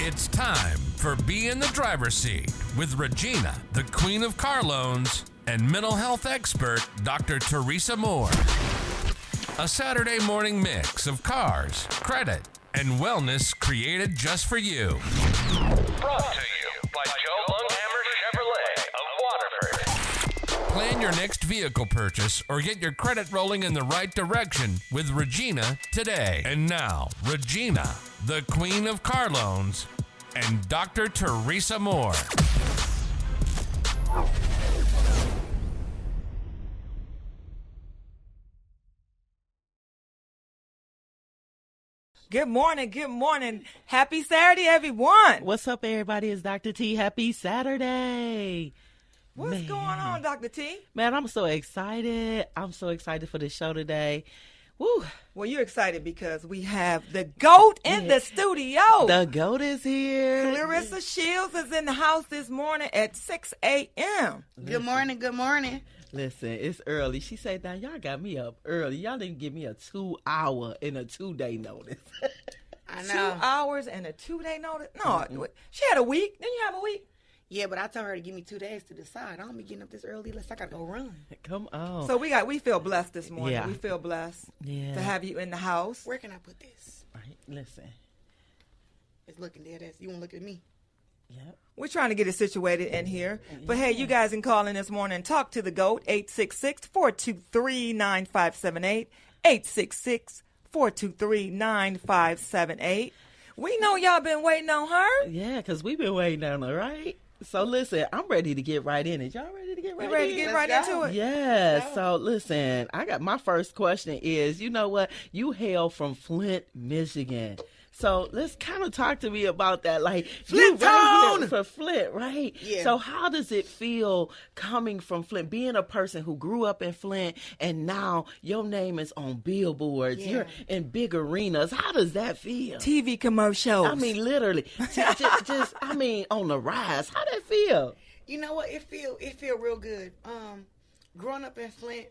It's time for Be in the Driver's Seat with Regina, the Queen of Car Loans, and mental health expert, Dr. Teresa Moore. A Saturday morning mix of cars, credit, and wellness created just for you. Brought to you by Joe Lunghammer Chevrolet of Waterford. Plan your next vehicle purchase or get your credit rolling in the right direction with Regina today. And now, Regina, the Queen of Car Loans, and Dr. Teresa Moore. Good morning, good morning. Happy Saturday, everyone. What's up, everybody? It's Dr. T. Happy Saturday. What's going on, Dr. T? Man, I'm so excited. I'm so excited for the show today. Woo. Well, you're excited because we have the GOAT in the studio. The GOAT is here. Claressa Shields is in the house this morning at 6 a.m. Good morning, good morning. Listen, it's early. She said, now, y'all got me up early. Y'all didn't give me a 2-hour and a 2-day notice. I know. 2 hours and a 2-day notice? No, she had a week. Didn't you have a week? Yeah, but I told her to give me 2 days to decide. I don't be getting up this early unless I got to go run. Come on. So we feel blessed this morning. Yeah. We feel blessed Yeah. to have you in the house. Where can I put this? Right, listen. It's looking dead. You want to look at me? Yep. We're trying to get it situated in here. But, hey, you guys can call in this morning and talk to the GOAT, 866-423-9578, 866-423-9578. We know y'all been waiting on her. Yeah, because we've been waiting on her, right? So, listen, I'm ready to get right in it. Y'all ready to get right in? You ready to get right into it? Yeah. So, listen, I got my first question is, you know what? You hail from Flint, Michigan. So let's kind of talk to me about that. Like, Flint you right town! here for Flint, right? Yeah. So how does it feel coming from Flint, being a person who grew up in Flint and now your name is on billboards, Yeah. you're in big arenas. How does that feel? TV commercials. I mean, literally, just I mean, on the rise. How that feel? You know what? It feel real good. Growing up in Flint,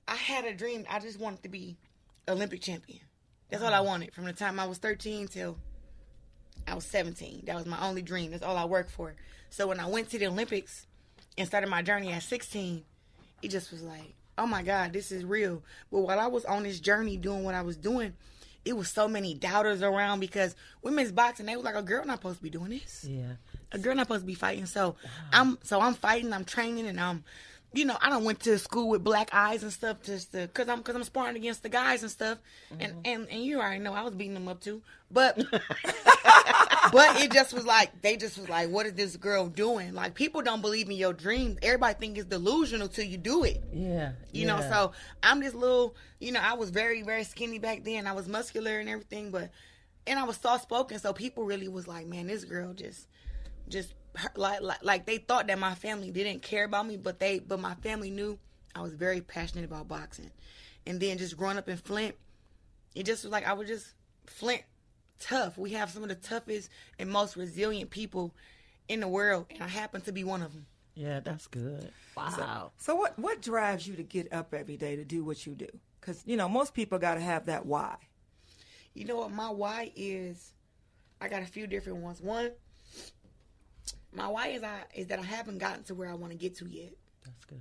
I had a dream. I just wanted to be Olympic champion. That's all I wanted from the time I was 13 till I was 17. That was my only dream. That's all I worked for. So when I went to the Olympics and started my journey at 16, it just was like, oh my God, this is real. But while I was on this journey doing what I was doing, it was so many doubters around because women's boxing, they was like, a girl not supposed to be doing this. Yeah. A girl not supposed to be fighting. So I'm fighting, I'm training, and I don't went to school with black eyes and stuff just to, cause I'm sparring against the guys and stuff, and you already know I was beating them up too, but but it just was like they just was like, what is this girl doing? Like, people don't believe in your dreams. Everybody think it's delusional till you do it. Yeah. You know, so I'm this little, I was very, very skinny back then. I was muscular and everything, and I was soft spoken, so people really was like, man, this girl just like they thought that my family didn't care about me, but my family knew I was very passionate about boxing. And then just growing up in Flint, it just was like I was just Flint tough. We have some of the toughest and most resilient people in the world, and I happen to be one of them. Yeah, that's good. Wow. So what drives you to get up every day to do what you do? Because, most people got to have that why. You know what my why is? I got a few different ones. One, my why is that I haven't gotten to where I want to get to yet. That's good.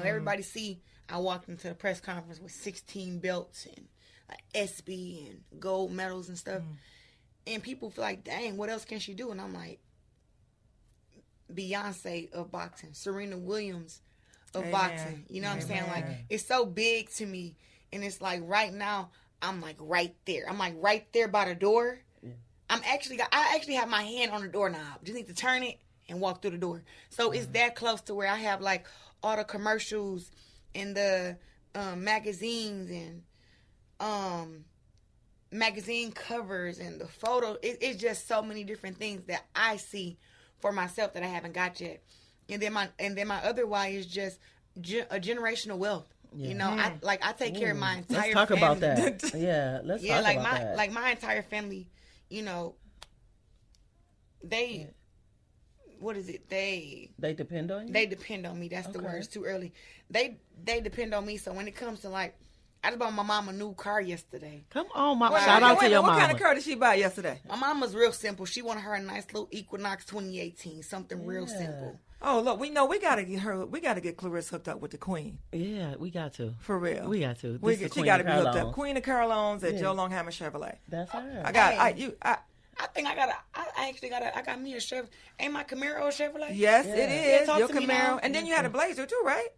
Everybody see I walked into the press conference with 16 belts and SB and gold medals and stuff. And people feel like, dang, what else can she do? And I'm like, Beyonce of boxing, Serena Williams of boxing. You know what I'm saying? Like, it's so big to me. And it's like right now, I'm like right there. I'm like right there by the door. Yeah. I actually have my hand on the doorknob. Just need to turn it and walk through the door. So it's that close to where I have like all the commercials and the magazines and magazine covers and the photo. It's just so many different things that I see for myself that I haven't got yet. And then my other why is just a generational wealth. Yeah. I take care of my entire family. Let's talk about that. Yeah, let's talk about that. Like my entire family, they what is it? They depend on you? They depend on me. That's the word. It's too early. They depend on me. So when it comes to like I just bought my mom a new car yesterday. Come on, Mom. Wait, Shout out to your what mama. kind of car did she buy yesterday? My mom was real simple. She wanted her a nice little Equinox 2018, something real simple. Oh, look, we gotta get Claressa hooked up with the Queen. Yeah, we got to. For real. We got to. She got to be hooked up. Queen of Carlones at Joe Longhammer Chevrolet. That's her. I got me a Chevrolet. Ain't my Camaro a Chevrolet? Yes, Yeah. it is. talk Your to me Camaro. now. And then you had a Blazer too, right?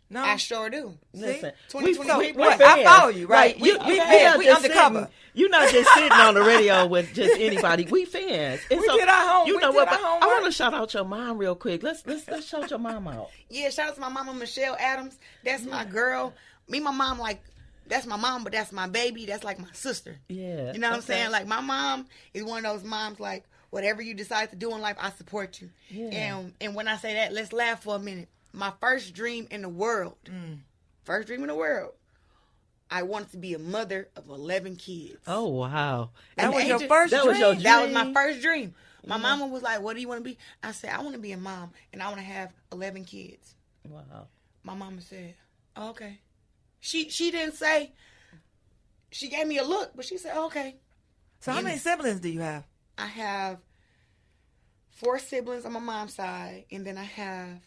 No. I sure do. Listen, See? we 2020 what? fans. I follow you, right? Like, We you're fans. not We just undercover. sitting- You're not just sitting on the radio with just anybody. We fans. And We did our home- You we know did what? our But I homework. want to shout out your mom real quick. Let's shout your mom out. Yeah, shout out to my mama, Michelle Adams. That's my girl. Me and my mom, like, that's my mom, but that's my baby. That's like my sister. Yeah. You know what I'm Okay. saying? Like, my mom is one of those moms, like, whatever you decide to do in life, I support you. Yeah. And when I say that, let's laugh for a minute. My first dream in the world, I wanted to be a mother of 11 kids. Oh wow. That was your Angel- first that was your dream? That was my dream. first dream. My mama was like, what do you want to be? I said, I want to be a mom, and I want to have 11 kids. Wow. My mama said, oh, okay. She didn't say, she gave me a look, but she said, okay. So how many siblings do you have? I have 4 siblings on my mom's side, and then I have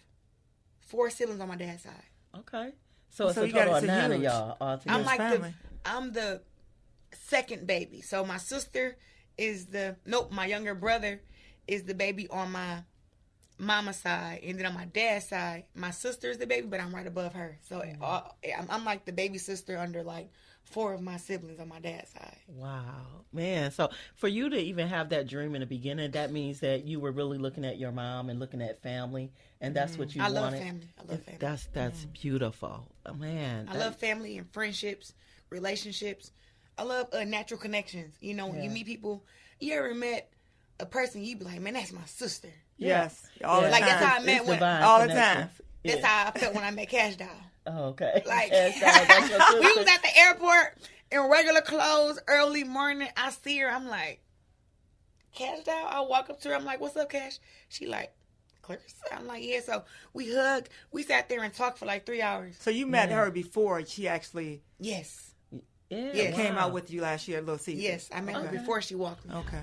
4 siblings on my dad's side. Okay. So it's So a you got- total of it's a 9 of huge- y'all all together. I'm like family. I'm the second baby. So my sister is my younger brother is the baby on my mama's side, and then on my dad's side, my sister is the baby, but I'm right above her. So I'm like the baby sister under like 4 of my siblings on my dad's side. Wow, man. So for you to even have that dream in the beginning, that means that you were really looking at your mom and looking at family, and that's what you I wanted. love family. I love family. That's beautiful, man. I love family and friendships, relationships. I love natural connections. You know, when you meet people, you ever met a person, you be like, man, that's my sister. Yes. All the Like, time. that's how I met It's when, divine all the connection. time. that's how I felt when I met Cash Doll. Oh, okay. Like, Yes, that's your sister. we was at the airport in regular clothes, early morning. I see her. I'm like, Cash Doll? I walk up to her. I'm like, what's up, Cash? She like, Claressa? I'm like, yeah. So we hugged. We sat there and talked for like 3 hours. So you met her before she actually Yes. Yeah, came wow. out with you last year, Little Caesar. Yes. I met her before she walked me. Okay.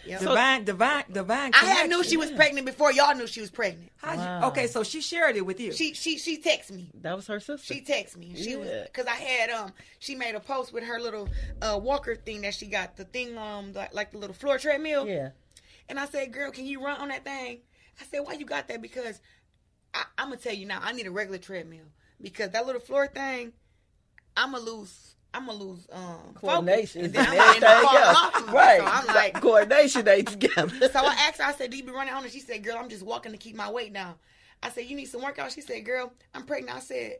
Yep. Divine. I knew she was pregnant before y'all knew she was pregnant. Okay, so she shared it with you. She texted me. That was her sister. She texted me. And she was Yeah. because I had she made a post with her little walker thing that she got, the thing like the little floor treadmill. Yeah. And I said, girl, can you run on that thing? I said, why you got that? Because I'm gonna tell you now, I need a regular treadmill because that little floor thing, I'm gonna lose Coordination focus. And then and I'm gonna end up everything falling else. off. Right. So I'm like, Coordination ain't together. so I asked her, I said, do you be running on it? She said, girl, I'm just walking to keep my weight down. I said, you need some workout? She said, girl, I'm pregnant. I said,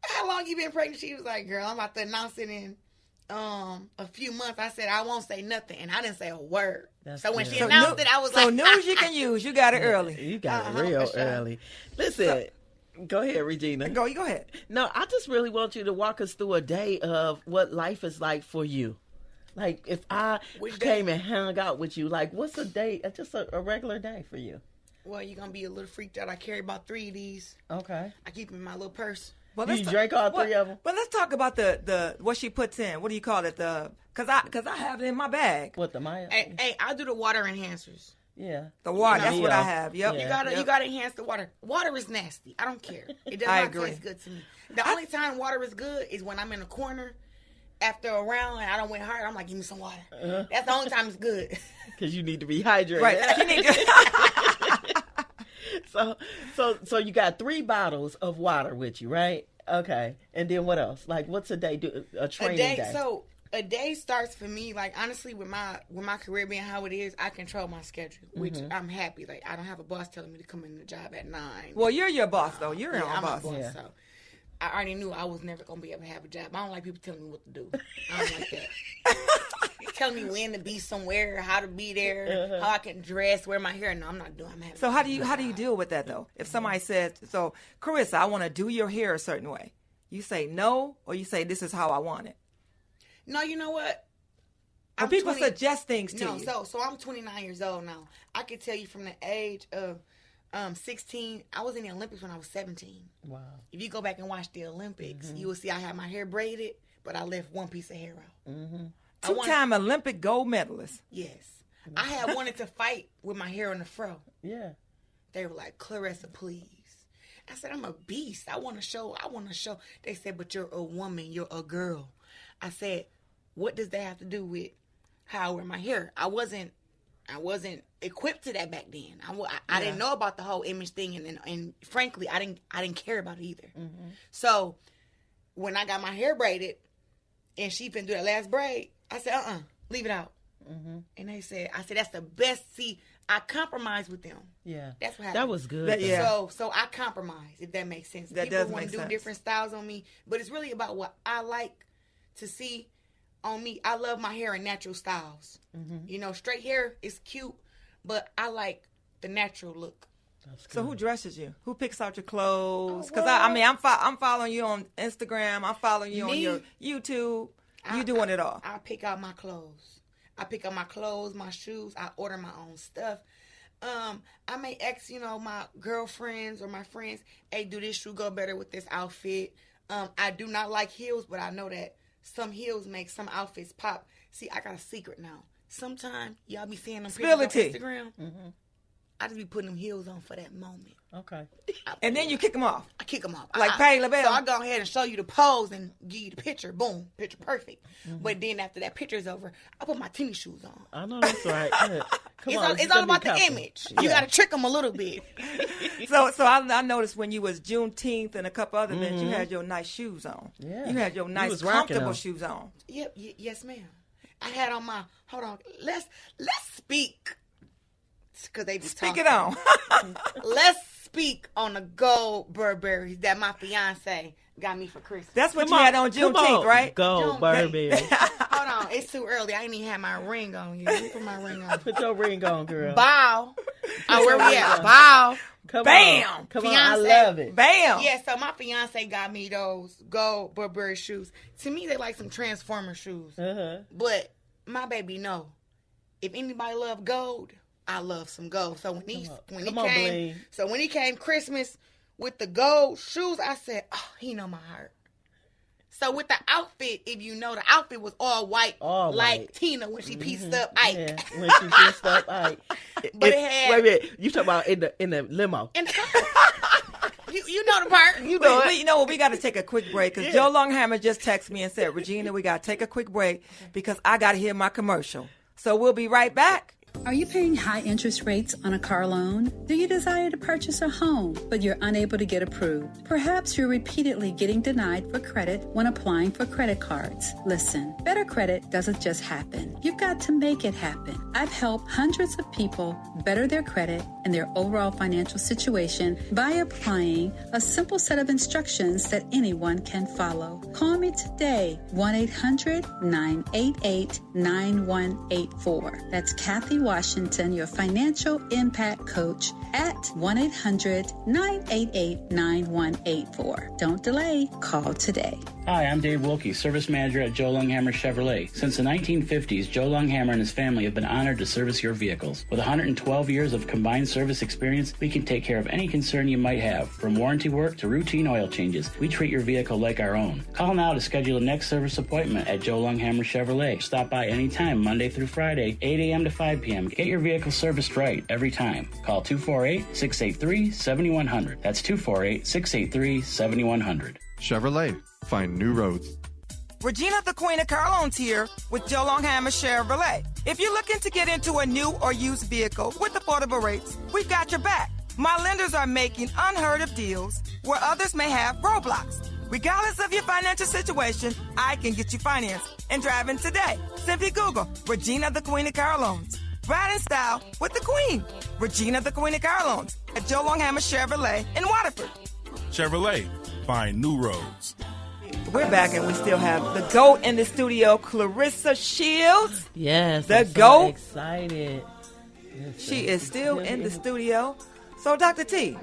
how long you been pregnant? She was like, girl, I'm about to announce it in a few months. I said, I won't say nothing. And I didn't say a word. That's So when good. she So announced it, I was so like, news you can use. You got it early. You got it Uh-huh, real for sure. early. Listen, go ahead, Regina. Go ahead. No, I just really want you to walk us through a day of what life is like for you. Like, if I Which came day? and hung out with you, like, what's a day, just a regular day for you? well, you're going to be a little freaked out. I carry about 3 of these. Okay. I keep them in my little purse. Well, Do let's you ta- drink all what- 3 of them? But let's talk about the what she puts in. What do you call it? Cause I have it in my bag. What, the Maya? Hey, I do the water enhancers. Yeah. The water. You know, That's what I have. Yep. Yeah. You gotta enhance the water. Water is nasty. I don't care. It does I not agree. taste good to me. The only time water is good is when I'm in a corner after a round and I don't went hard. I'm like, give me some water. That's the only time it's good. Because you need to be hydrated. Right. You need to- So you got 3 bottles of water with you, right? Okay. And then what else? Like, what's a day? A training day. So a day starts for me, like, honestly, with my career being how it is, I control my schedule, which I'm happy. Like, I don't have a boss telling me to come in the job at 9. well, you're your boss though. You're your own I'm boss. a boss, Yeah. so I already knew I was never gonna be able to have a job. I don't like people telling me what to do. I don't like that. Telling me when to be somewhere, how to be there, how I can dress, wear my hair. No, I'm not doing. I'm having. So how do you deal with that though? If somebody says, "So, Claressa, I want to do your hair a certain way," you say no, or you say, "This is how I want it." No, you know what? Or people suggest things to No, you. so I'm 29 years old now. I can tell you from the age of 16. I was in the Olympics when I was 17. Wow. If you go back and watch the Olympics, you will see I had my hair braided, but I left one piece of hair out. Two-time Olympic gold medalist. Yes. I had wanted to fight with my hair in the fro. Yeah. They were like, Claressa, please. I said, I'm a beast. I want to show. They said, but you're a woman. You're a girl. I said, what does that have to do with how I wear my hair? I wasn't equipped to that back then. I didn't know about the whole image thing, and frankly, I didn't care about it either. So when I got my hair braided, and she finna do that last braid, I said, leave it out. And I said, that's the best. See, I compromised with them. Yeah, that's what happened. That was good. So I compromised, if that makes sense. That People does want make to do sense. different styles on me, but it's really about what I like to see on me. I love my hair in natural styles. You know, straight hair is cute, but I like the natural look. So who dresses you? Who picks out your clothes? Because I'm following you on Instagram. I'm following you on your YouTube. You doing it all. I pick out my clothes. My shoes. I order my own stuff. I may ask, my girlfriends or my friends, hey, do this shoe go better with this outfit? I do not like heels, but I know that some heels make some outfits pop. See, I got a secret now. Sometimes y'all be seeing them pictures on Instagram. I just be putting them heels on for that moment. Okay. And then you kick them off. I kick them off. Like Patti LaBelle. So I go ahead and show you the pose and give you the picture. Boom. Picture perfect. But then after that picture's over, I put my tennis shoes on. I know that's right. It's all about the image. You got to trick them a little bit. So I noticed when you was Juneteenth and a couple other events, you had your nice shoes on. Yeah. You had your nice, comfortable shoes on. Yep. Yes, ma'am. I had on my, hold on. Let's speak. Because they be Speak talking. it on. Let's speak on the gold Burberrys that my fiance got me for Christmas. That's what you had on Juneteenth, right? Gold Burberry. Hold on, it's too early. I ain't even have my ring on yet. Let me put my ring on. Put your ring on, girl. Bow. Oh, where we at? Bow. Bam. On. Come Fiance. on, I love it. Bam. Yeah, so my fiance got me those gold Burberry shoes. To me, they like some Transformer shoes. But my baby know, if anybody love gold, I love some gold. So when he came Christmas with the gold shoes, I said, oh, he know my heart. So with the outfit, if you know, the outfit was all white, like Tina when she pieced up Ike. Yeah, when she pieced up Ike. But it had... Wait a minute. You talking about in the limo. You know the part. You know it. You know what? We got to take a quick break because Joe Longhammer just texted me and said, Regina, we got to take a quick break because I got to hear my commercial. So we'll be right back. Are you paying high interest rates on a car loan? Do you desire to purchase a home, but you're unable to get approved? Perhaps you're repeatedly getting denied for credit when applying for credit cards. Listen, better credit doesn't just happen. You've got to make it happen. I've helped hundreds of people better their credit and their overall financial situation by applying a simple set of instructions that anyone can follow. Call me today, 1-800-988-9184. That's Kathy Washington, your financial impact coach, at 1-800-988-9184. Don't delay. Call today. Hi, I'm Dave Wilkie, Service Manager at Joe Longhammer Chevrolet. Since the 1950s, Joe Longhammer and his family have been honored to service your vehicles. With 112 years of combined service experience, we can take care of any concern you might have. From warranty work to routine oil changes, we treat your vehicle like our own. Call now to schedule a next service appointment at Joe Longhammer Chevrolet. Stop by anytime, Monday through Friday, 8 a.m. to 5 p.m. Get your vehicle serviced right every time. Call 248-683-7100. That's 248-683-7100. Chevrolet. Find new roads. Regina, the Queen of Car Loans here with Joe Longhammer Chevrolet. If you're looking to get into a new or used vehicle with affordable rates, we've got your back. My lenders are making unheard of deals where others may have roadblocks. Regardless of your financial situation, I can get you financed and driving today. Simply Google Regina, the Queen of Car Loans. Ride in style with the Queen. Regina, the Queen of Car Loans at Joe Longhammer Chevrolet in Waterford. Chevrolet. Find new roads. We're back and we still have the GOAT in the studio, Claressa Shields. Yes, the I'm so GOAT. Excited. She is still in the studio. So, Dr. T,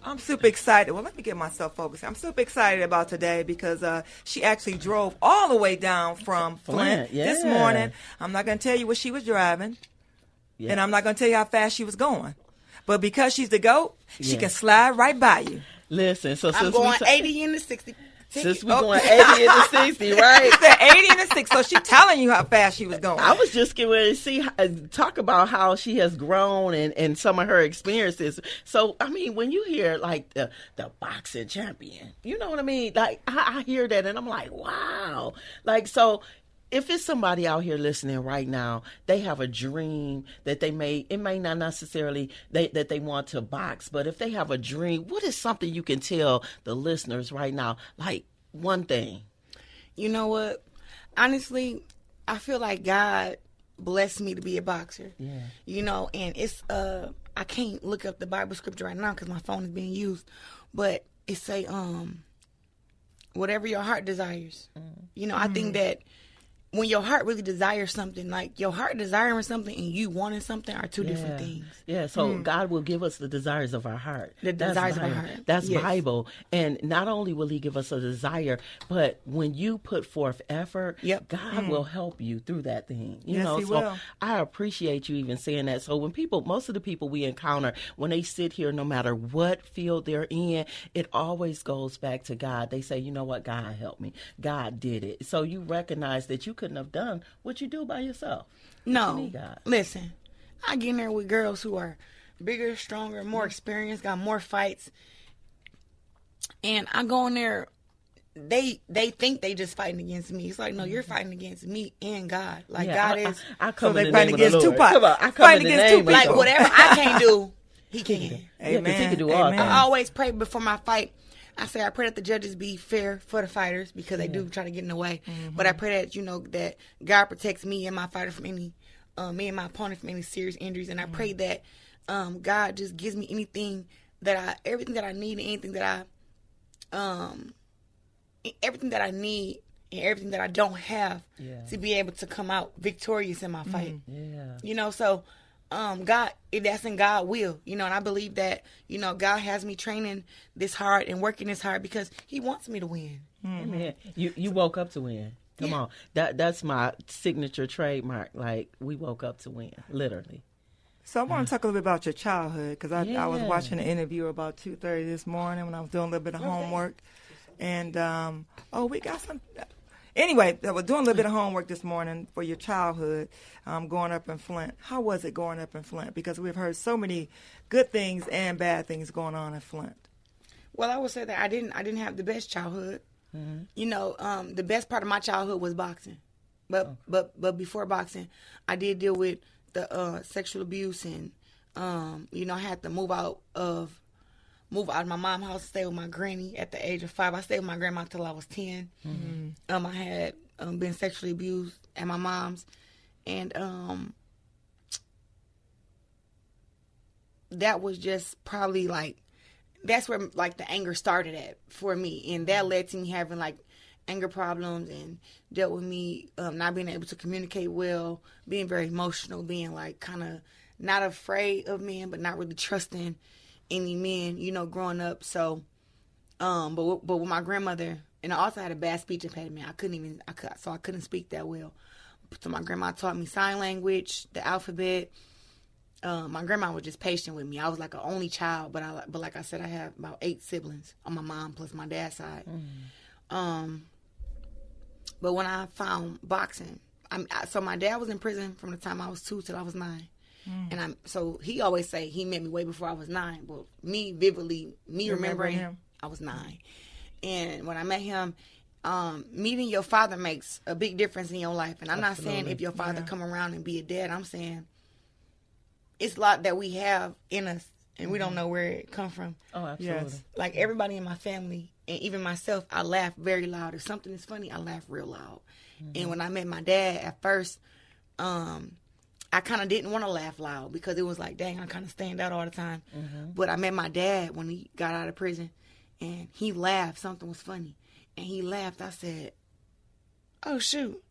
I'm super excited. Well, let me get myself focused. I'm super excited about today because she actually drove all the way down from Flint this morning. I'm not going to tell you what she was driving. Yeah. And I'm not going to tell you how fast she was going. But because she's the GOAT, she Yeah. can slide right by you. Listen, so I'm going 80 in the 60. Since we're going 80 into 60, right? She said 80 and a 6, so she's telling you how fast she was going. I was just getting ready to talk about how she has grown and some of her experiences. So, I mean, when you hear, like, the boxing champion, you know what I mean? Like, I hear that, and I'm like, wow. Like, so if it's somebody out here listening right now, they have a dream that it may not necessarily that they want to box, but if they have a dream, what is something you can tell the listeners right now? Like, one thing. You know what? Honestly, I feel like God blessed me to be a boxer. Yeah. You know, and it's I can't look up the Bible scripture right now because my phone is being used, but it say whatever your heart desires. You know, I think that when your heart really desires something, like your heart desiring something and you wanting something are two different things. Yeah, so God will give us the desires of our heart. The desires of our heart. That's Yes. Bible. And not only will he give us a desire, but when you put forth effort, God will help you through that thing. You Yes, know, he so will. I appreciate you even saying that. So when most of the people we encounter, when they sit here, no matter what field they're in, it always goes back to God. They say, you know what, God helped me. God did it. So you recognize that you couldn't have done what you do by yourself. No, You need God. listen, I get in there with girls who are bigger, stronger, more experienced, got more fights, and I go in there. They think they just fighting against me. It's like, no, you're fighting against me and God. Like, God is. I come So in they the fight name of against the Lord. Tupac. Come on, I come Fight in the against name Tupac. of Like, the- whatever I can't do, he can. Yeah, 'cause he can do all Amen. things. I always pray before my fight. I say I pray that the judges be fair for the fighters because they do try to get in the way. But I pray that, you know, that God protects me and my fighter from any, me and my opponent from any serious injuries. And I pray that God just gives me everything that I need and anything that everything that I need and everything that I don't have to be able to come out victorious in my fight. Yeah. You know, so God, that's in God's will, you know, and I believe that, you know, God has me training this hard and working this hard because he wants me to win. Amen. You woke up to win. Come on. That's my signature trademark. Like, we woke up to win, literally. So I want to talk a little bit about your childhood because I was Yeah. watching an interview about 2:30 this morning when I was doing a little bit of homework. And, we got some... Anyway, I was doing a little bit of homework this morning for your childhood, growing up in Flint. How was it growing up in Flint? Because we've heard so many good things and bad things going on in Flint. Well, I would say that I didn't have the best childhood. You know, the best part of my childhood was boxing. But before boxing, I did deal with the sexual abuse and, you know, I had to move out of my mom's house, stay with my granny at the age of 5. I stayed with my grandma till I was 10. I had been sexually abused at my mom's, and that was just probably like, that's where like the anger started at for me, and that led to me having like anger problems and dealt with me not being able to communicate well, being very emotional, being like kind of not afraid of men, but not really trusting any men, you know, growing up. So, but with my grandmother, and I also had a bad speech impediment. I couldn't speak that well. So my grandma taught me sign language, the alphabet. My grandma was just patient with me. I was like an only child, but like I said, I have about 8 siblings on my mom plus my dad's side. But when I found boxing, so my dad was in prison from the time I was 2 till I was 9. And so he always say he met me way before I was 9. But me remembering him? I was 9. And when I met him, meeting your father makes a big difference in your life. And I'm not saying if your father come around and be a dad. I'm saying it's a lot that we have in us and we don't know where it come from. Oh, absolutely. Yes. Like everybody in my family and even myself, I laugh very loud. If something is funny, I laugh real loud. And when I met my dad at first, I kind of didn't want to laugh loud because it was like, dang, I kind of stand out all the time. But I met my dad when he got out of prison, and he laughed. Something was funny. And he laughed. I said, oh, shoot,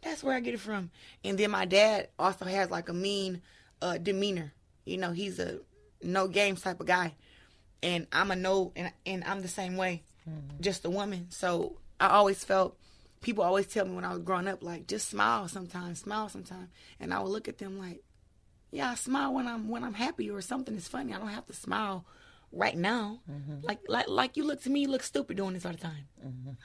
that's where I get it from. And then my dad also has like a mean demeanor. You know, he's a no games type of guy. And I'm a no, and I'm the same way, just a woman. So I always felt, people always tell me when I was growing up, like, just smile sometimes. And I would look at them like, I smile when I'm happy or something is funny. I don't have to smile right now. Like you look to me, you look stupid doing this all the time.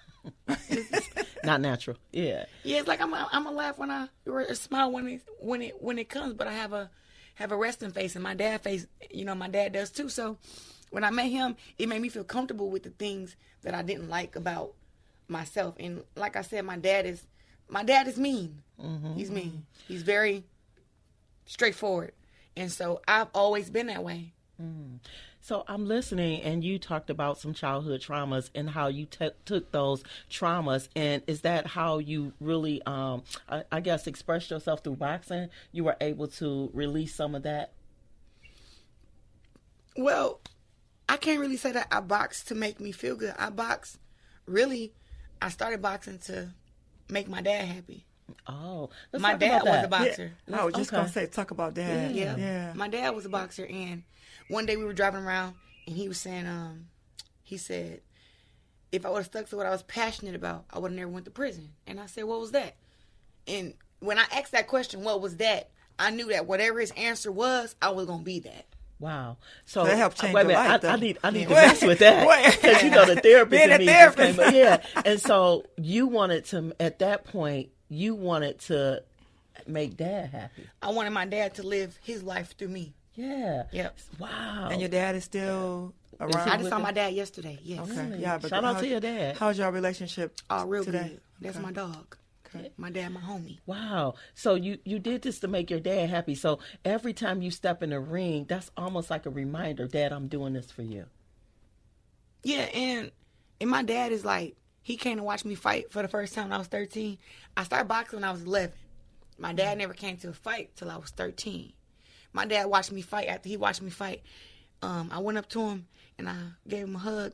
Not natural. Yeah. Yeah, it's like I'm a laugh or a smile when it comes, but I have a resting face, and my dad face, my dad does too. So when I met him, it made me feel comfortable with the things that I didn't like about myself. And like I said, my dad is mean. He's mean. He's very straightforward. And so I've always been that way. So I'm listening, and you talked about some childhood traumas and how you took those traumas, and is that how you really, I guess, expressed yourself through boxing? You were able to release some of that? Well, I can't really say that I boxed to make me feel good. I started boxing to make my dad happy. Oh, my dad was a boxer. Yeah. I was just going to say, talk about dad. Yeah. My dad was a boxer, and one day we were driving around, and he was saying, he said, if I would have stuck to what I was passionate about, I would have never went to prison. And I said, what was that? And when I asked that question, what was that? I knew that whatever his answer was, I was going to be that. Wow. So that helped change your life, I need to mess with that. Because, the therapist in me just came up. Yeah. And so you wanted to, at that point, make dad happy. I wanted my dad to live his life through me. Yeah. Yep. Wow. And your dad is still around? I just saw my dad yesterday. Yes. Okay. Yeah, but shout out to your dad. How's your relationship real today? Good. That's my dog. Okay. My dad, my homie. Wow. So you did this to make your dad happy. So every time you step in the ring, that's almost like a reminder, Dad, I'm doing this for you. Yeah, and my dad is like, he came to watch me fight for the first time when I was 13. I started boxing when I was 11. My dad never came to a fight till I was 13. My dad watched me fight. After he watched me fight, I went up to him and I gave him a hug,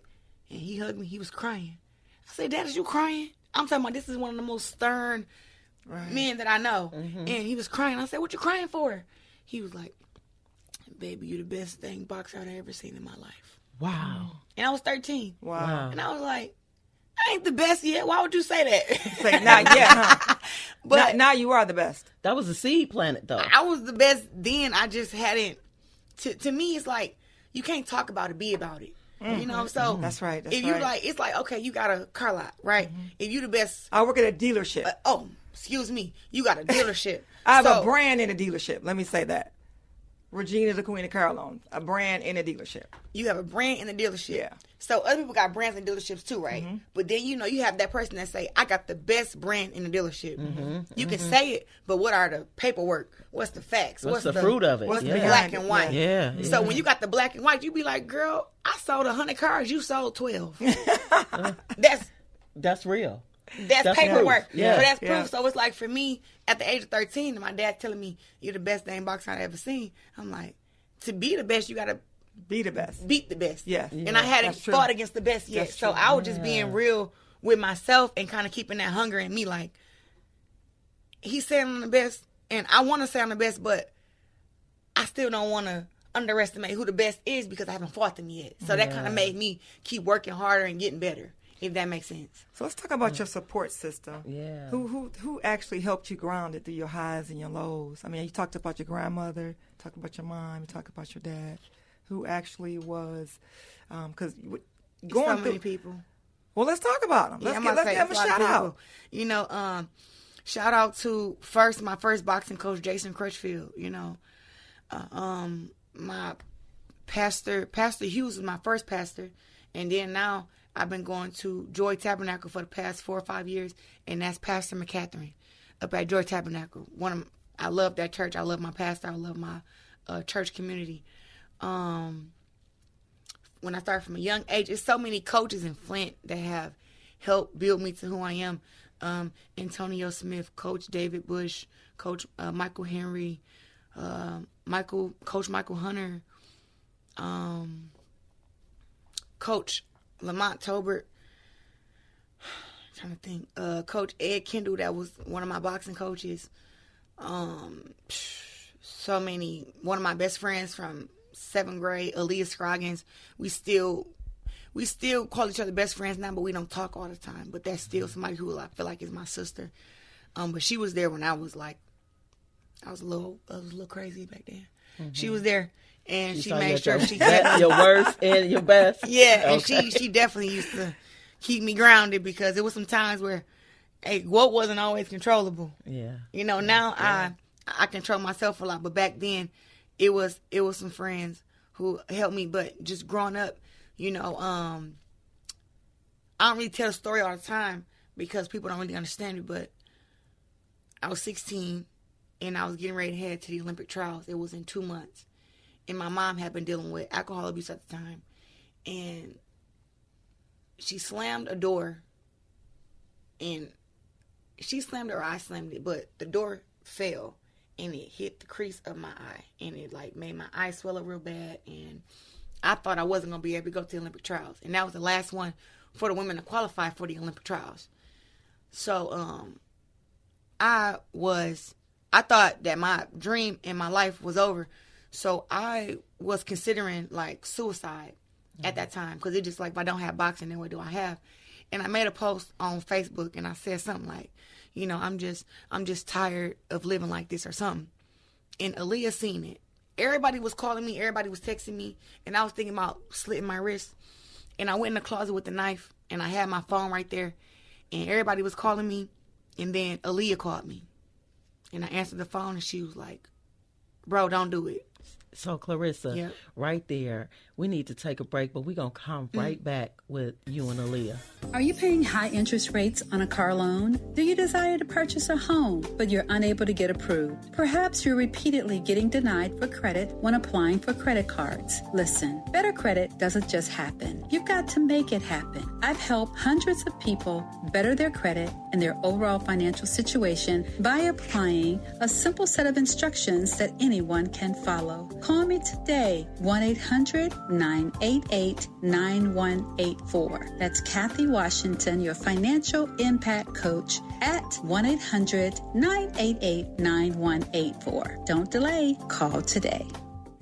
and he hugged me. He was crying. I said, Dad, is you crying? I'm talking about this is one of the most stern men that I know. And he was crying. I said, what you crying for? He was like, baby, you the best thing boxer I've ever seen in my life. Wow. And I was 13. Wow. And I was like, I ain't the best yet. Why would you say that? Say not yet, huh? But now you are the best. That was a seed planted, though. I was the best then. I just hadn't. To me, it's like you can't talk about it, be about it. So that's right. If you like, it's like, okay, you got a car lot, right? If you the best, I work at a dealership. Excuse me, you got a dealership. I have a brand in a dealership. Let me say that. Regina, the Queen of Car Loans, a brand in a dealership. You have a brand in a dealership. Yeah. So other people got brands in dealerships too, right? But then you have that person that say, I got the best brand in the dealership. You can say it, but what are the paperwork? What's the facts? What's the fruit of it? What's the black and white? Yeah. So when you got the black and white, you be like, girl, I sold 100 cars. You sold 12. That's real. That's paperwork. Proof. Yeah. So that's proof. So it's like for me, at the age of 13, and my dad telling me, you're the best dang boxer I've ever seen. I'm like, to be the best, you got to be the best. Beat the best. Yeah. And I hadn't fought against the best yet. So I was just being real with myself and kind of keeping that hunger in me. Like, he's saying I'm the best, and I want to say I'm the best, but I still don't want to underestimate who the best is because I haven't fought them yet. So that kind of made me keep working harder and getting better, if that makes sense. So let's talk about your support system. Yeah. Who actually helped you ground it through your highs and your lows? I mean, you talked about your grandmother, talked about your mom, you talked about your dad. Who actually was, because going so many people. Well, let's talk about them. Let's give them a shout out. Shout out to my first boxing coach, Jason Crutchfield. My Pastor Hughes was my first pastor, and then now I've been going to Joy Tabernacle for the past 4 or 5 years, and that's Pastor McCatherine up at Joy Tabernacle. I love that church. I love my pastor. I love my church community. When I started from a young age, there's so many coaches in Flint that have helped build me to who I am. Antonio Smith, Coach David Bush, Coach Michael Henry, Coach Michael Hunter, Coach Lamont Tobert. I'm trying to think. Coach Ed Kendall, that was one of my boxing coaches. So many. One of my best friends from 7th grade, Aaliyah Scroggins. We still call each other best friends now, but we don't talk all the time. But that's still somebody who I feel like is my sister. But she was there when I was like I was a little crazy back then. She was there, and she saw made your sure she your worst and your best. Yeah, and Okay. she definitely used to keep me grounded because there was some times where, hey, GWOAT wasn't always controllable. Yeah. You know, now I control myself a lot, but back then it was some friends who helped me. But just growing up, you know, I don't really tell the story all the time because people don't really understand it. But I was 16 and I was getting ready to head to the Olympic trials. It was in 2 months, and my mom had been dealing with alcohol abuse at the time, and she slammed a door, and she slammed it or I slammed it, but the door fell and it hit the crease of my eye, and it like made my eye swell up real bad, and I thought I wasn't gonna be able to go to the Olympic trials, and that was the last one for the women to qualify for the Olympic trials. So I thought that my dream and my life was over, so I was considering like suicide at that time, because it just like, if I don't have boxing, then what do I have? And I made a post on Facebook, and I said something like, you know, I'm just tired of living like this or something. And Aaliyah seen it. Everybody was calling me, everybody was texting me, and I was thinking about slitting my wrist. And I went in the closet with the knife, and I had my phone right there, and everybody was calling me, and then Aaliyah called me. And I answered the phone, and she was like, bro, don't do it. So, Claressa, Yep. right there, we need to take a break, but we're going to come right back with you and Aaliyah. Are you paying high interest rates on a car loan? Do you desire to purchase a home, but you're unable to get approved? Perhaps you're repeatedly getting denied for credit when applying for credit cards. Listen, better credit doesn't just happen. You've got to make it happen. I've helped hundreds of people better their credit and their overall financial situation by applying a simple set of instructions that anyone can follow. Call me today, 1-800-988-9184. That's Kathy Washington, your financial impact coach, at 1-800-988-9184. Don't delay. Call today.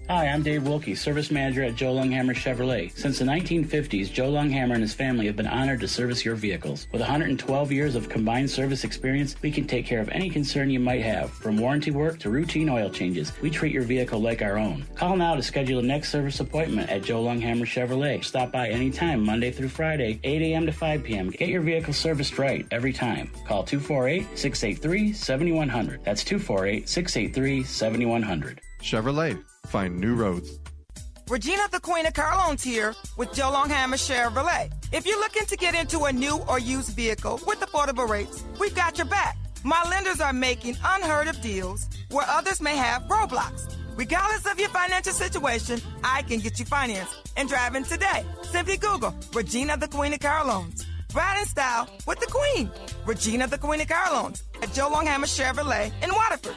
Hi, I'm Dave Wilkie, Service Manager at Joe Longhammer Chevrolet. Since the 1950s, Joe Longhammer and his family have been honored to service your vehicles. With 112 years of combined service experience, we can take care of any concern you might have. From warranty work to routine oil changes, we treat your vehicle like our own. Call now to schedule a next service appointment at Joe Longhammer Chevrolet. Stop by anytime, Monday through Friday, 8 a.m. to 5 p.m. Get your vehicle serviced right every time. Call 248-683-7100. That's 248-683-7100. Chevrolet. Find new roads. Regina, the Queen of Car Loans here with Joe Longhammer Chevrolet. If you're looking to get into a new or used vehicle with affordable rates, we've got your back. My lenders are making unheard of deals where others may have roadblocks. Regardless of your financial situation, I can get you financed and driving today. Simply Google Regina, the Queen of Car Loans. Ride in style with the Queen. Regina, the Queen of Car Loans at Joe Longhammer Chevrolet in Waterford.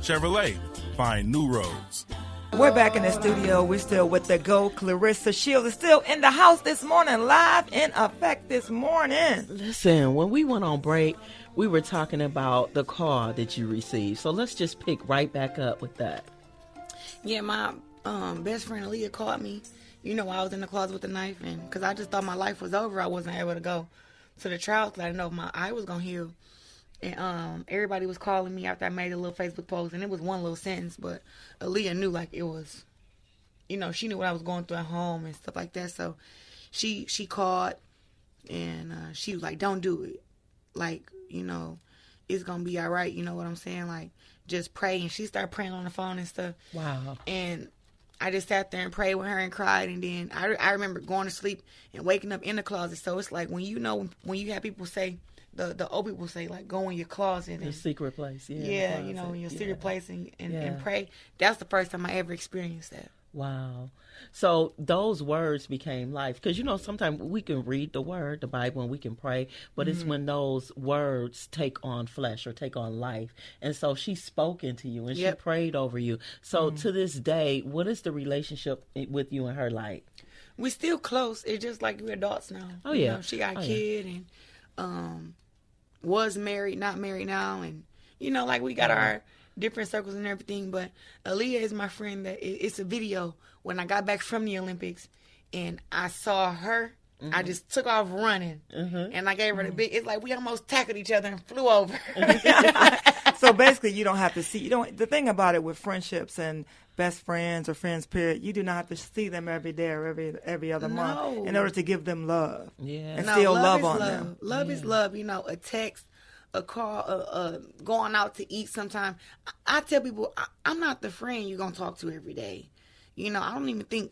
Chevrolet. Find new roads. We're back in the studio. We're still with the GWOAT Claressa Shields. Is still in the house this morning, live in effect this morning. Listen, when we went on break, we were talking about the call that you received. So let's just pick right back up with that. Yeah, my best friend Aaliyah called me. You know, I was in the closet with the knife, and because I just thought my life was over, I wasn't able to go to the trials because I didn't know if my eye was going to heal. And everybody was calling me after I made a little Facebook post, and it was one little sentence, but Aaliyah knew like it was, you know, she knew what I was going through at home and stuff like that. So she called, and she was like, don't do it. Like, you know, it's going to be all right. You know what I'm saying? Like, just pray. And she started praying on the phone and stuff. Wow. And I just sat there and prayed with her and cried. And then I remember going to sleep and waking up in the closet. So it's like when you know, when you have people say, the old people say, like, go in your closet. Your secret place. Yeah, you know, in your secret place and pray. That's the first time I ever experienced that. Wow. So those words became life. Because, you know, sometimes we can read the word, the Bible, and we can pray, but it's when those words take on flesh or take on life. And so she spoke into you and she prayed over you. So to this day, what is the relationship with you and her like? We're still close. It's just like we're adults now. Oh, you yeah. know, she got a kid and was married, not married now. And, you know, like we got our different circles and everything. But Aaliyah is my friend. That it's a video when I got back from the Olympics and I saw her I just took off running, and I gave her the big. It's like we almost tackled each other and flew over. So basically, you don't have to see. You don't. The thing about it with friendships and best friends or friends, period, you do not have to see them every day or every other month in order to give them love. And still love on them. Love is love. You know, a text, a call, going out to eat. Sometimes I tell people I'm not the friend you're gonna talk to every day. You know, I don't even think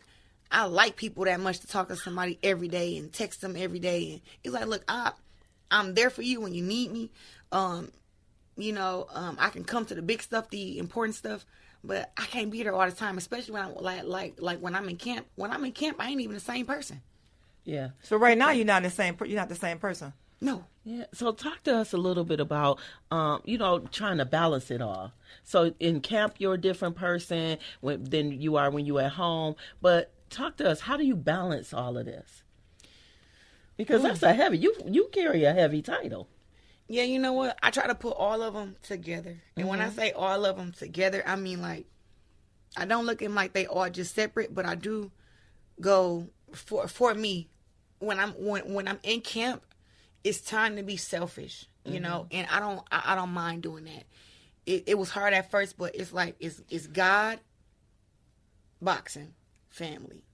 I like people that much to talk to somebody every day and text them every day. And it's like, look, I'm there for you when you need me. You know, I can come to the big stuff, the important stuff, but I can't be there all the time, especially when I like when I'm in camp. When I'm in camp, I ain't even the same person. Yeah. So right now you're not the same person. No. Yeah. So talk to us a little bit about, you know, trying to balance it all. So in camp, you're a different person than you are when you're at home. But talk to us. How do you balance all of this? Because that's a heavy. You carry a heavy title. Yeah, you know what? I try to put all of them together. And when I say all of them together, I mean like I don't look at them like they all just separate, but I do go for me when I'm in camp. It's time to be selfish, you know, and I don't mind doing that. It was hard at first, but it's like it's God, boxing, family.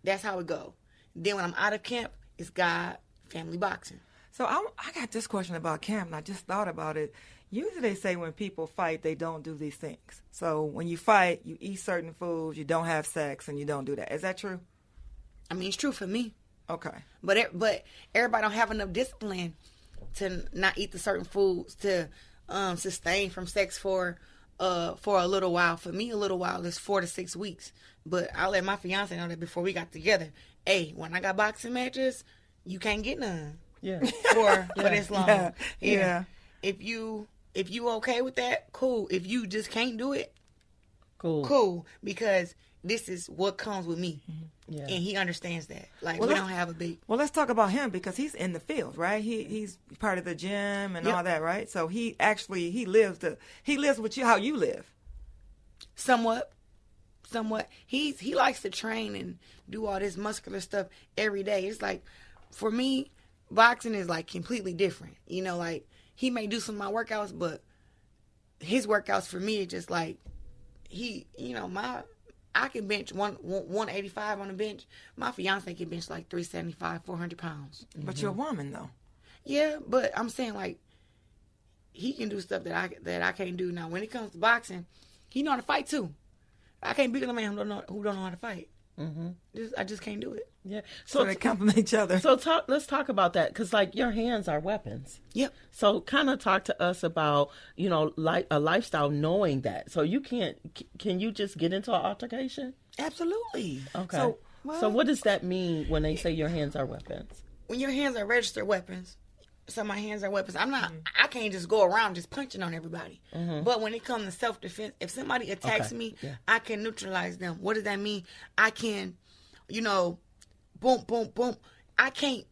That's how it go. Then when I'm out of camp, it's God, family, boxing. So I got this question about camp, and I just thought about it. Usually they say when people fight, they don't do these things. So when you fight, you eat certain foods, you don't have sex, and you don't do that. Is that true? I mean, it's true for me. Okay. But everybody don't have enough discipline to not eat the certain foods to sustain from sex for a little while. For me, a little while is 4 to 6 weeks. But I let my fiance know that before we got together. Hey, when I got boxing matches, you can't get none. Yeah. For this long. Yeah. If you okay with that, cool. If you just can't do it, cool. Because this is what comes with me. Yeah. And he understands that. Like, Well, we don't have a big... Well, let's talk about him because he's in the field, right? He's part of the gym and all that, right? So he lives with you how you live. Somewhat. He likes to train and do all this muscular stuff every day. It's like, for me, boxing is like completely different. You know, like he may do some of my workouts, but his workouts for me is just like I can bench 185 on the bench. My fiance can bench like 375, 400 pounds. But you're a woman though. Yeah, but I'm saying like he can do stuff that I can't do. Now when it comes to boxing, he know how to fight too. I can't beat a man who don't know how to fight. I just can't do it. Yeah. So they complement each other. So let's talk about that because, like, your hands are weapons. Yep. So kind of talk to us about, you know, like a lifestyle knowing that. So you can you just get into an altercation? Absolutely. Okay. So what does that mean when they say your hands are weapons? When your hands are registered weapons, so my hands are weapons. I can't just go around just punching on everybody. But when it comes to self-defense, if somebody attacks me, I can neutralize them. What does that mean? I can, boom, boom, boom. I can't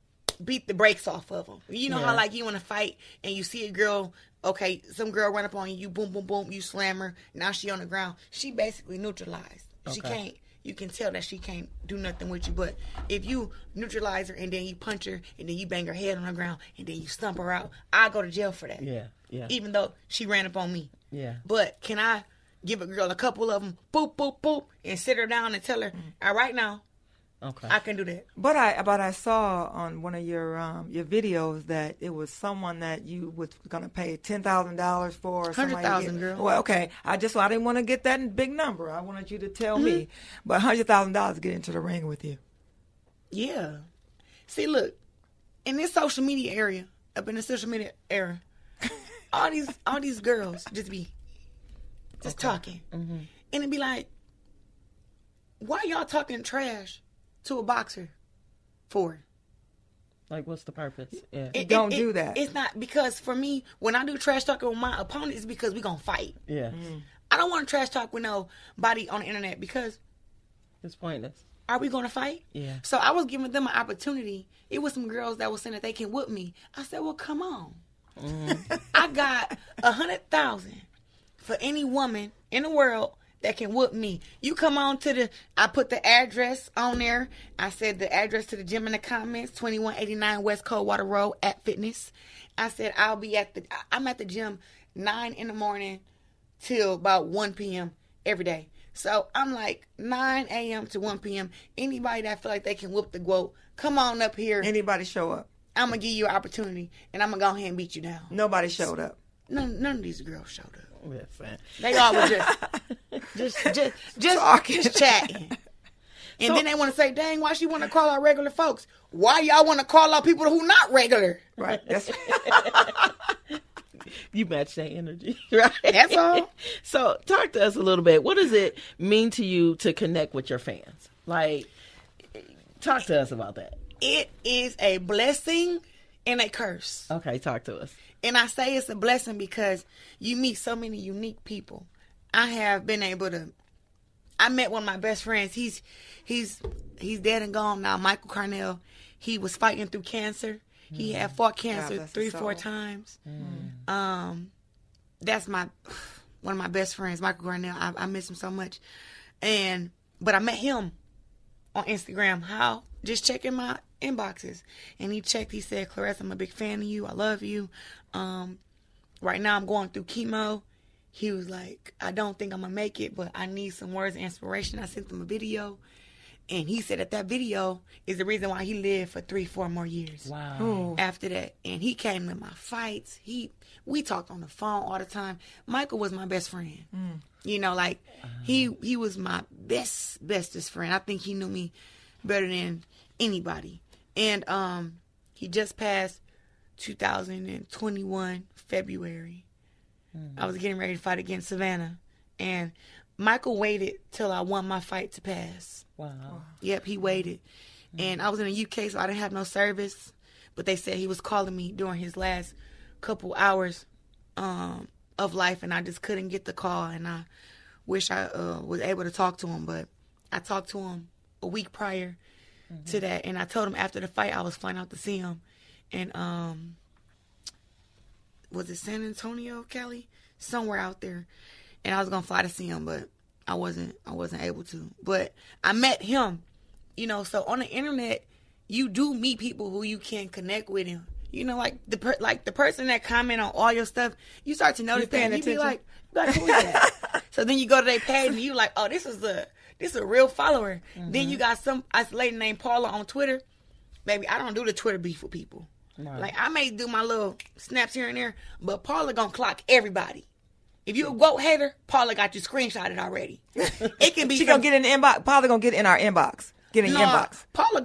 beat the brakes off of them. You know how, like, you want to fight and you see a girl, okay, some girl run up on you, boom, boom, boom, you slam her. Now she on the ground. She basically neutralized. She can't. You can tell that she can't do nothing with you. But if you neutralize her and then you punch her and then you bang her head on the ground and then you stump her out, I go to jail for that. Yeah. Even though she ran up on me. Yeah. But can I give a girl a couple of them, boop, boop, boop, and sit her down and tell her, all right now, okay, I can do that. But I saw on one of your videos that it was someone that you was going to pay $10,000 for. $100,000, girl. Well, okay. I didn't want to get that big number. I wanted you to tell me. But $100,000 to get into the ring with you. Yeah. See, look, in this social media area, up in the social media era, all these girls just talking, and it'd be like, why y'all talking trash to a boxer for? Like, what's the purpose? Yeah. Don't do that. It's not, because for me, when I do trash talking with my opponent, it's because we gonna fight. Yeah. I don't want to trash talk with nobody on the internet because it's pointless. Are we gonna fight? Yeah. So I was giving them an opportunity. It was some girls that were saying that they can whoop me. I said, well, come on. I got $100,000 for any woman in the world that can whoop me. You come on to I put the address on there. I said the address to the gym in the comments, 2189 West Coldwater Road at Fitness. I said I'm at the gym 9 in the morning till about 1 p.m. every day. So I'm like 9 a.m. to 1 p.m. Anybody that feel like they can whoop the GWOAT, come on up here. Anybody show up. I'm going to give you an opportunity, and I'm going to go ahead and beat you down. Nobody showed up. None of these girls showed up. Listen. They all were just chatting. And then they want to say, dang, why she want to call out regular folks? Why y'all want to call out people who not regular? Right. That's you match that energy, right? That's all. So talk to us a little bit. What does it mean to you to connect with your fans? Like, talk to us about that. It is a blessing and a curse. Okay, talk to us. And I say it's a blessing because you meet so many unique people. I have been able to. I met one of my best friends. He's dead and gone now. Michael Carnell. He was fighting through cancer. He had fought cancer 3-4 times. That's one of my best friends, Michael Carnell. I miss him so much. But I met him on Instagram. How? Just checking my inboxes. And he checked. He said, Claressa, I'm a big fan of you. I love you. Right now I'm going through chemo. He was like, I don't think I'm going to make it, but I need some words of inspiration. I sent him a video. And he said that video is the reason why he lived for 3-4 more years. Wow. After that. And he came to my fights. We talked on the phone all the time. Michael was my best friend. You know, like, he was my bestest friend. I think he knew me better than anybody. And he just passed 2021 February. I was getting ready to fight against Savannah. And Michael waited till I won my fight to pass. Wow. Yep, he waited. And I was in the UK, so I didn't have no service. But they said he was calling me during his last couple hours of life, and I just couldn't get the call. And I wish I was able to talk to him, but I talked to him a week prior to that. And I told him after the fight I was flying out to see him. And was it San Antonio, Cali? Somewhere out there. And I was going to fly to see him, but I wasn't able to. But I met him, you know. So on the internet, you do meet people who you can connect with him. You know, like the person that comment on all your stuff, you start to notice that. You be like, who is that? So then you go to their page and you like, oh, this is a real follower. Then you got a lady named Paula on Twitter. Baby, I don't do the Twitter beef with people. Right. Like, I may do my little snaps here and there, but Paula gonna clock everybody. If you a GWOAT hater, Paula got you screenshotted already. It can be. She gonna get in the inbox. Paula gonna get in our inbox. Get in your inbox. Paula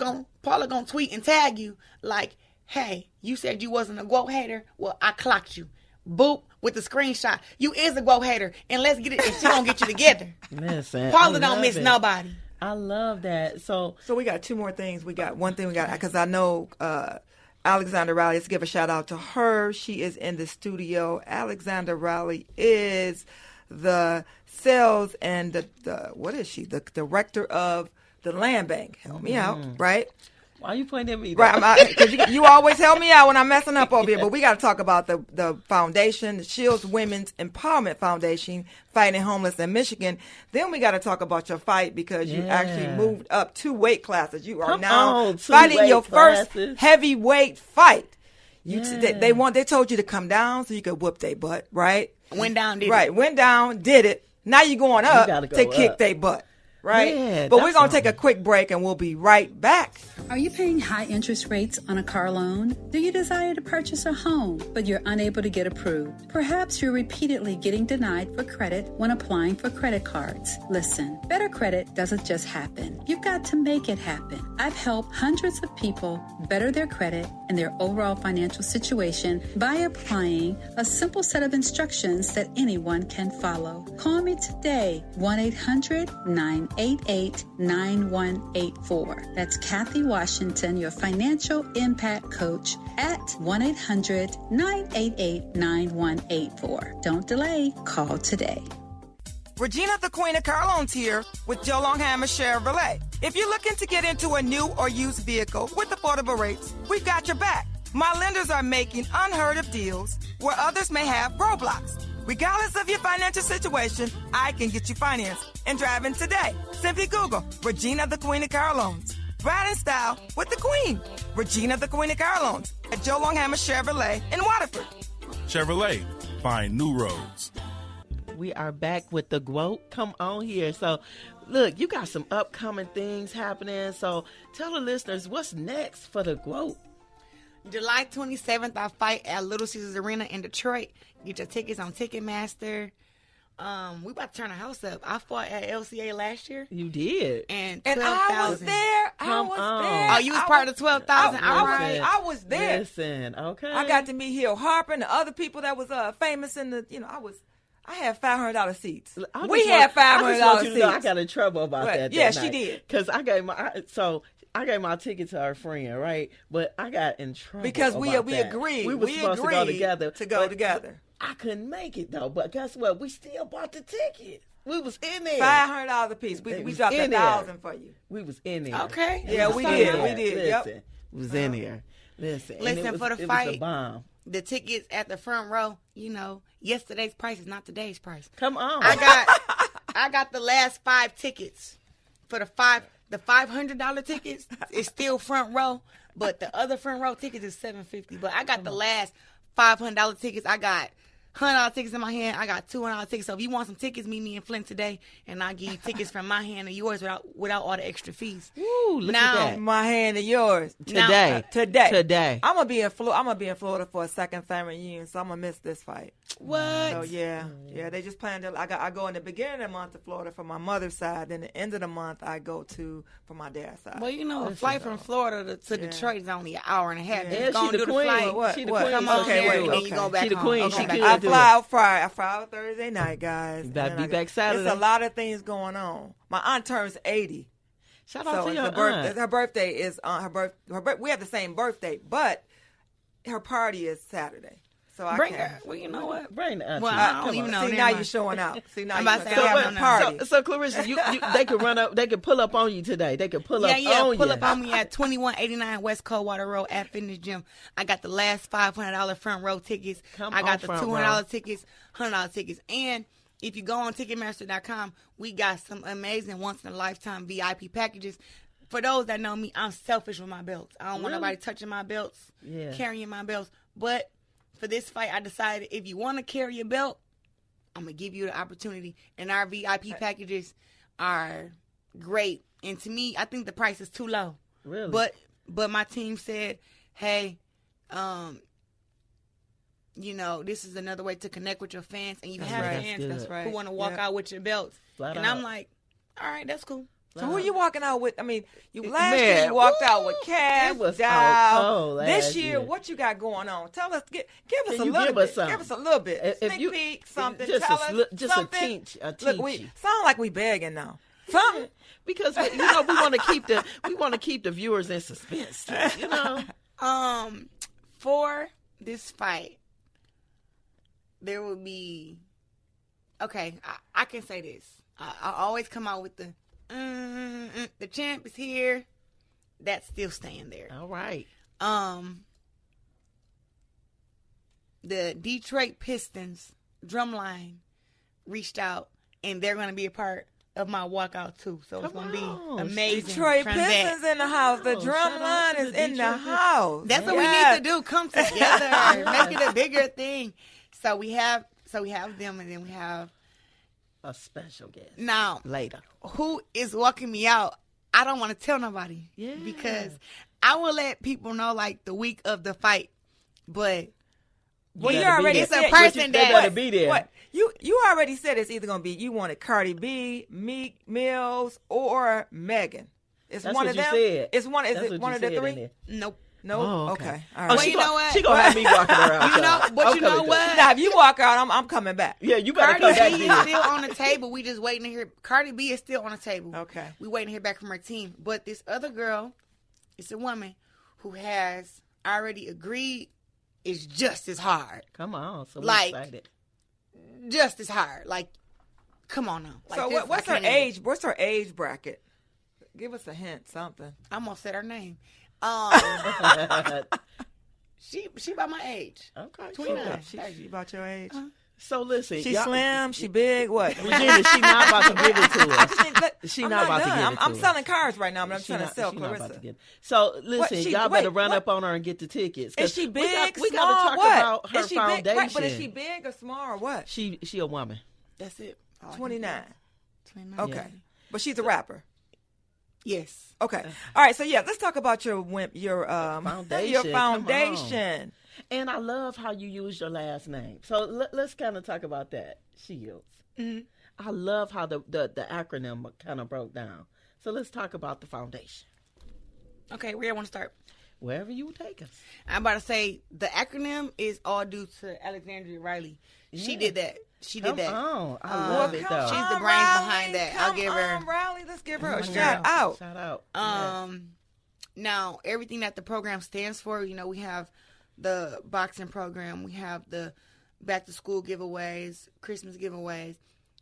gonna tweet and tag you like, hey, you said you wasn't a GWOAT hater. Well, I clocked you. Boop, with the screenshot. You is a GWOAT hater, and let's get it. And she gonna get you together. Listen, Paula don't miss nobody. I love that. So we got two more things. We got one thing. We got because I know. Alexandra Riley, let's give a shout out to her. She is in the studio. Alexandra Riley is the sales and what is she? The director of the land bank. Help me out, right? Why are you pointing at me? Right, because you always help me out when I'm messing up over here. But we got to talk about the foundation, the Shields Women's Empowerment Foundation, fighting homeless in Michigan. Then we got to talk about your fight because you actually moved up 2 weight classes. You are now fighting your first heavyweight fight. They told you to come down so you could whoop their butt, right? Went down, did it. Right, went down, did it. Now you're going up to kick their butt. Right? Yeah, but we're going to take a quick break and we'll be right back. Are you paying high interest rates on a car loan? Do you desire to purchase a home, but you're unable to get approved? Perhaps you're repeatedly getting denied for credit when applying for credit cards. Listen, better credit doesn't just happen. You've got to make it happen. I've helped hundreds of people better their credit and their overall financial situation by applying a simple set of instructions that anyone can follow. Call me today, 1-800-988-9184. That's Kathy Washington, your financial impact coach, at 1-800-988-9184. Don't delay. Call today. Regina, the Queen of Car Loans here with Joe Longhammer Chevrolet. If you're looking to get into a new or used vehicle with affordable rates, we've got your back. My lenders are making unheard of deals where others may have roadblocks. Regardless of your financial situation, I can get you financed and driving today. Simply Google Regina, the Queen of Car Loans. Ride in style with the Queen. Regina, the Queen of Car Loans at Joe Longhammer Chevrolet in Waterford. Chevrolet, find new roads. We are back with the GWOAT. Come on here. So, look, you got some upcoming things happening. So, tell the listeners what's next for the GWOAT. July 27th, I fight at Little Caesars Arena in Detroit. Get your tickets on Ticketmaster. We about to turn the house up. I fought at LCA last year. You did. And I was there. Come on. Oh, you was part of the 12,000? I was there. Listen, okay. I got to meet Hill Harper and the other people that was famous in the, I had $500 seats. We had $500 seats. I got in trouble about that. Yeah, she did. Because I gave my ticket to her friend, right? But I got in trouble because we that. agreed. We were supposed to go together. Together. I couldn't make it though. But guess what? We still bought the ticket. We was in there. $500 a piece. We dropped $1,000 for you. We was in there. Okay. Yeah, we did. We did. Listen, we was in there. Listen, for the fight. It was a bomb. The tickets at the front row, yesterday's price is not today's price. Come on. I got the last 5 tickets. For the $500 tickets is still front row, but the other front row tickets is $750. But I got the last $500 tickets. I got $100 tickets in my hand. I got $200 tickets. So if you want some tickets, meet me in Flint today, and I'll give you tickets from my hand to yours without all the extra fees. Ooh, look at that. My hand to yours today. Today. I'm gonna be in Florida for a second family reunion, so I'm gonna miss this fight. What? So yeah. They just planned it. I go in the beginning of the month to Florida for my mother's side. Then the end of the month I go for my dad's side. Well, a flight from Florida to Detroit is only an hour and a half. Yeah, she the queen. She the queen. Come on okay, and you go back She the home. queen. Okay. She I fly out Friday. I fly out Thursday night, guys. You better be back Saturday. There's a lot of things going on. My aunt turns 80. Shout out to your aunt. Her birthday is on we have the same birthday, but her party is Saturday. So I bring can't. her. Well, you know what? Bring the auntie. Well, I don't even know. See, now you're showing out. See, now I'm you're about to say, I don't know. party. So Claressa, they could run up. They could pull up on you today. They could pull up on you. Pull up on me at 2189 West Coldwater Road at Fitness Gym. I got the last $500 front row tickets. I got the $200 tickets, $100 tickets, and if you go on Ticketmaster.com, we got some amazing once-in-a-lifetime VIP packages. For those that know me, I'm selfish with my belts. I don't want nobody touching my belts, carrying my belts. But for this fight, I decided if you want to carry your belt, I'm going to give you the opportunity. And our VIP packages are great. And to me, I think the price is too low. Really? But my team said, hey, this is another way to connect with your fans. And you have fans who want to walk out with your belts. I'm like, all right, that's cool. So who you walking out with? I mean, last year you walked out with Cass, Dow. This year, what you got going on? Tell us, give us a little bit. Give us a little bit. Sneak peek, something. Just tell us just something. a Look, we sound like we begging now. Something. Because we want to keep the viewers in suspense. For this fight, there will be. Okay, I can say this. I always come out with the champ is here. That's still staying there. All right. The Detroit Pistons drumline reached out, and they're going to be a part of my walkout too. So it's going to be amazing. Detroit Pistons in the house. The drum line is in the house. That's what we need to do. Come together, make it a bigger thing. So we have them, and then we have a special guest. Now, later, who is walking me out? I don't want to tell nobody. Yeah. Because I will let people know like the week of the fight. But you already it's a person that better be there. What you already said it's either gonna be you wanted Cardi B, Meek Mills, or Megan. It's That's one what of you them. Said. It's one. Is That's it what one you of the said three? Nope. No. Oh, okay. All Oh, right. Well, you know what? She gonna have me walking around. But you know what? Now, if you walk out, I'm coming back. Yeah, you better Cardi come back. B is still on the table. We just waiting to hear. Cardi B is still on the table. Okay. We waiting to hear back from her team. But this other girl, it's a woman who has already agreed. Is just as hard. Come on, so like excited. Just as hard. Like, come on now. Like so what's her age? What's her age bracket? Give us a hint, something. I'm gonna say her name. She about my age. Okay. 29. She about your age. So listen, she slim, she big, what? Regina, she not about to give it to us. She not about to give it to us. I'm selling cars right now, but I'm trying to sell Claressa. So listen, y'all better run up on her and get the tickets. Is she big, we small, got to talk about her foundation. Big, right, but is she big or small or what? She a woman. That's it. 29. 29. Okay. Yeah. But she's a rapper. Yes. Okay. All right. So let's talk about your foundation. Your foundation. And I love how you use your last name. So let's kind of talk about that. Shields. Mm-hmm. I love how the acronym kind of broke down. So let's talk about the foundation. Okay, where I want to start? Wherever you take us. I'm about to say the acronym is all due to Alexandria Riley. She did that. She did that. Oh, I love it though. She's the brains behind that. I'll give her. Riley, let's give her a shout out. Shout out. Now everything that the program stands for, we have the boxing program, we have the back to school giveaways, Christmas giveaways,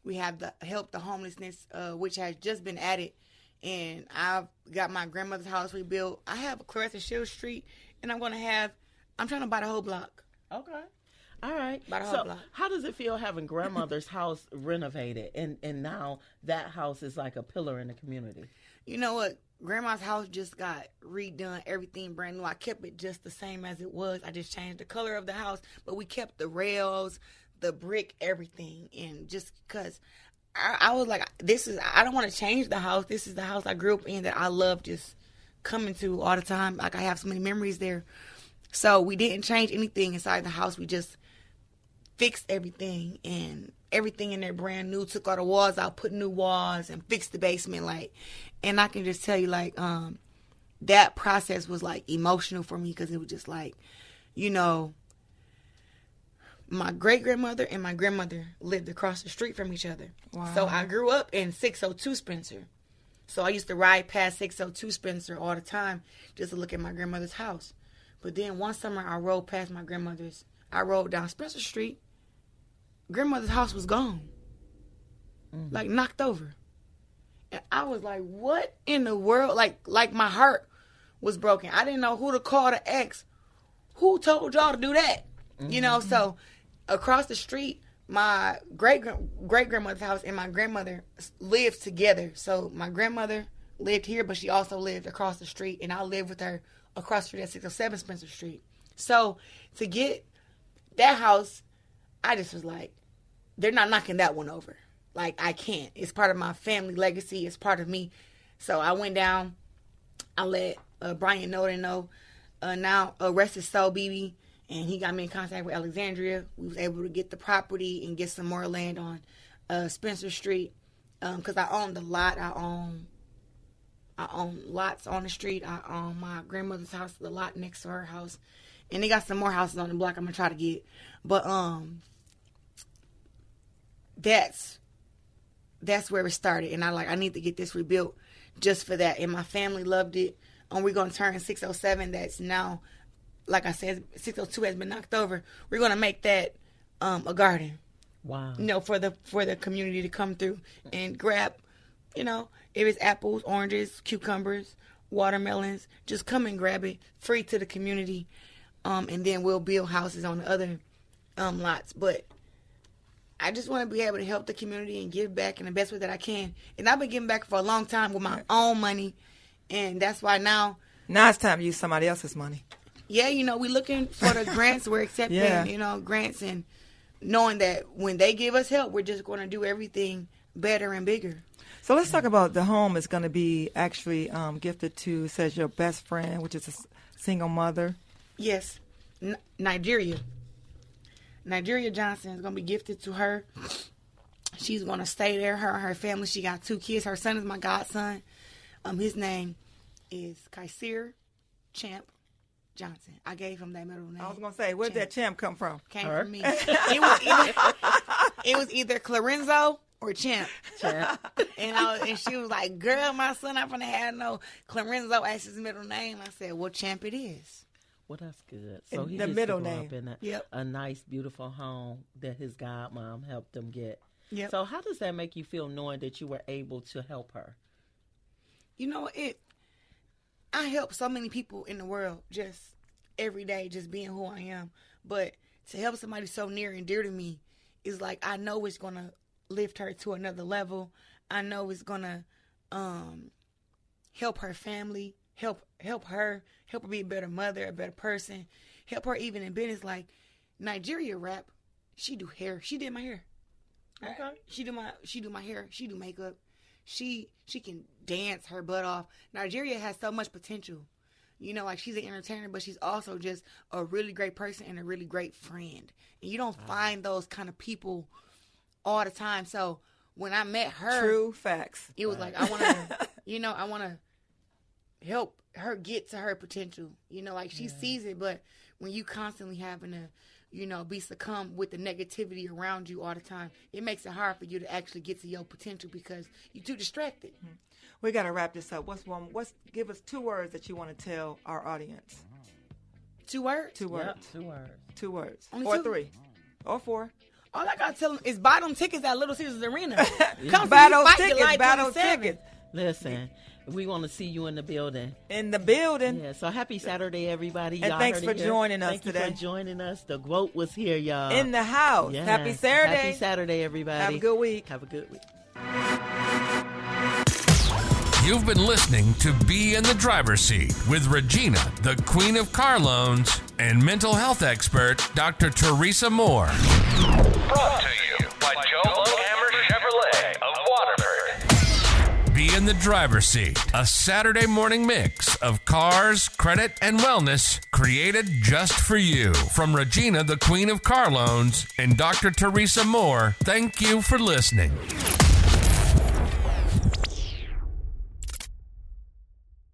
we have the help the homelessness, which has just been added, and I've got my grandmother's house rebuilt. I have a Claressa Shields Street, and I'm trying to buy the whole block. Okay. All right. So how does it feel having grandmother's house renovated and now that house is like a pillar in the community? You know what? Grandma's house just got redone, everything brand new. I kept it just the same as it was. I just changed the color of the house, but we kept the rails, the brick, everything. And just because I was like, I don't want to change the house. This is the house I grew up in that I love just coming to all the time. Like, I have so many memories there. So we didn't change anything inside the house. We just fixed everything, and everything in there brand new. Took all the walls out, put new walls, and fixed the basement. And I can just tell you, that process was emotional for me, because it was just my great grandmother and my grandmother lived across the street from each other. Wow. So I grew up in 602 Spencer. So I used to ride past 602 Spencer all the time just to look at my grandmother's house. But then one summer I rode past my grandmother's. I rode down Spencer Street. Grandmother's house was gone. Mm-hmm. Knocked over. And I was like, what in the world? Like my heart was broken. I didn't know who to call to ask. Who told y'all to do that? Mm-hmm. So across the street, my great-grandmother's house and my grandmother lived together. So my grandmother lived here, but she also lived across the street, and I lived with her across the street at 607 Spencer Street. So to get that house, I just was like, they're not knocking that one over. I can't. It's part of my family legacy. It's part of me. So I went down. I let Brian know. Now, Rest His Soul, BB, and he got me in contact with Alexandria. We was able to get the property and get some more land on Spencer Street, because I own the lot. I own lots on the street. I own my grandmother's house, the lot next to her house, and they got some more houses on the block I'm gonna try to get. But that's where it started, and I need to get this rebuilt just for that. And my family loved it. And we're gonna turn 607. That's now, like I said, 602 has been knocked over. We're gonna make that a garden. Wow. For the community to come through and grab, if it's apples, oranges, cucumbers, watermelons, just come and grab it, free to the community. And then we'll build houses on the other lots. But I just want to be able to help the community and give back in the best way that I can. And I've been giving back for a long time with my own money. And that's why now it's time to use somebody else's money. Yeah, we're looking for the grants. We're accepting, grants, and knowing that when they give us help, we're just going to do everything better and bigger. So let's talk about the home is going to be actually gifted to, says your best friend, which is a single mother. Yes. Nigeria Johnson is going to be gifted to her. She's going to stay there, her and her family. She got 2 kids. Her son is my godson. His name is Kaisir Champ Johnson. I gave him that middle name. I was going to say, where did that Champ come from? Came from me. It was either Clarenzo or Champ. And she was like, girl, my son not going to have no Clarenzo as his middle name. I said, well, Champ it is. Well, that's good. So he the gets middle to grow name. up in a nice, beautiful home that his godmom helped him get. Yep. So how does that make you feel knowing that you were able to help her? I help so many people in the world just every day, just being who I am. But to help somebody so near and dear to me is like, I know it's going to lift her to another level. I know it's going to help her family, help her be a better mother, a better person, help her even in business. Like, Nigeria rap, she do hair. She did my hair. Okay. She do my hair. She do makeup. She can dance her butt off. Nigeria has so much potential. You know, like, she's an entertainer, but she's also just a really great person and a really great friend. And you don't find those kind of people all the time. So when I met her, true facts. It was like, I want to, I want to help her get to her potential. You know, like, she sees it, but when you constantly having to, be succumb with the negativity around you all the time, it makes it hard for you to actually get to your potential because you're too distracted. Mm-hmm. We got to wrap this up. Give us 2 words that you want to tell our audience. 2 words? 2 words. Yep, 2 words. 2 words. Only or 2? 3. Or 4. All I got to tell them is buy them tickets at Little Caesars Arena. Come buy those tickets. Buy those tickets. Listen, we want to see you in the building. In the building. Yeah, so happy Saturday, everybody. And y'all thanks for joining us today. Thank you for joining us. The GWOAT was here, y'all. In the house. Yes. Happy Saturday. Happy Saturday, everybody. Have a good week. Have a good week. You've been listening to Be in the Driver's Seat with Regina, the Queen of Car Loans, and mental health expert, Dr. Teresa Moore. Brought to you by Joe Longhammer Chevrolet of Waterford. Be in the Driver's Seat, a Saturday morning mix of cars, credit, and wellness created just for you. From Regina, the Queen of Car Loans, and Dr. Teresa Moore, thank you for listening.